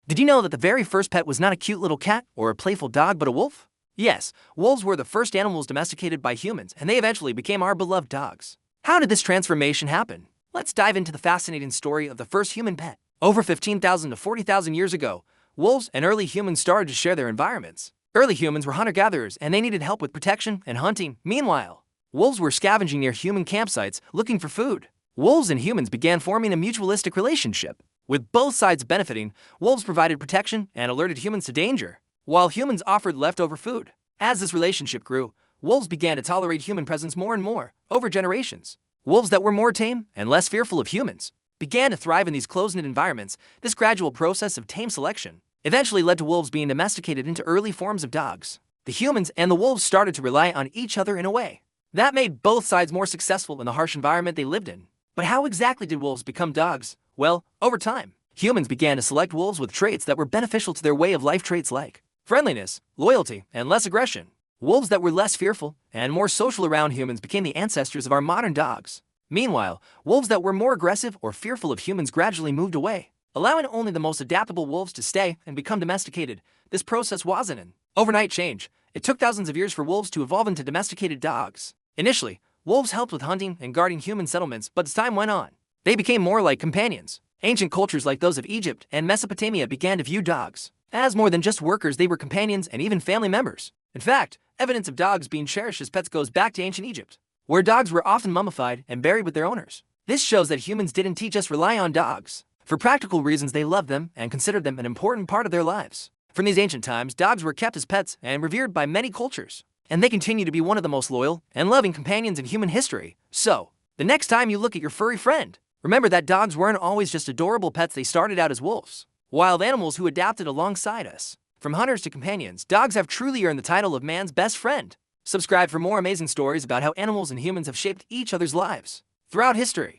Did you know that the very first pet was not a cute little cat or a playful dog but a wolf? Yes, wolves were the first animals domesticated by humans, and they eventually became our beloved dogs. How did this transformation happen? Let's dive into the fascinating story of the first human pet. Over 15,000 to 40,000 years ago, wolves and early humans started to share their environments. Early humans were hunter-gatherers, and they needed help with protection and hunting. Meanwhile, wolves were scavenging near human campsites looking for food. Wolves and humans began forming a mutualistic relationship. With both sides benefiting, wolves provided protection and alerted humans to danger, while humans offered leftover food. As this relationship grew, wolves began to tolerate human presence more and more over generations. Wolves that were more tame and less fearful of humans began to thrive in these close-knit environments. This gradual process of tame selection eventually led to wolves being domesticated into early forms of dogs. The humans and the wolves started to rely on each other in a way that made both sides more successful in the harsh environment they lived in. But how exactly did wolves become dogs? Well, over time, humans began to select wolves with traits that were beneficial to their way of life, traits like friendliness, loyalty, and less aggression. Wolves that were less fearful and more social around humans became the ancestors of our modern dogs. Meanwhile, wolves that were more aggressive or fearful of humans gradually moved away, allowing only the most adaptable wolves to stay and become domesticated. This process wasn't an overnight change. It took thousands of years for wolves to evolve into domesticated dogs. Initially, wolves helped with hunting and guarding human settlements, but as time went on, they became more like companions. Ancient cultures like those of Egypt and Mesopotamia began to view dogs as more than just workers. They were companions and even family members. In fact, evidence of dogs being cherished as pets goes back to ancient Egypt, where dogs were often mummified and buried with their owners. This shows that humans didn't just rely on dogs. For practical reasons, they loved them and considered them an important part of their lives. From these ancient times, dogs were kept as pets and revered by many cultures, and they continue to be one of the most loyal and loving companions in human history. So, the next time you look at your furry friend, remember that dogs weren't always just adorable pets. They started out as wolves, wild animals who adapted alongside us. From hunters to companions, dogs have truly earned the title of man's best friend. Subscribe for more amazing stories about how animals and humans have shaped each other's lives throughout history.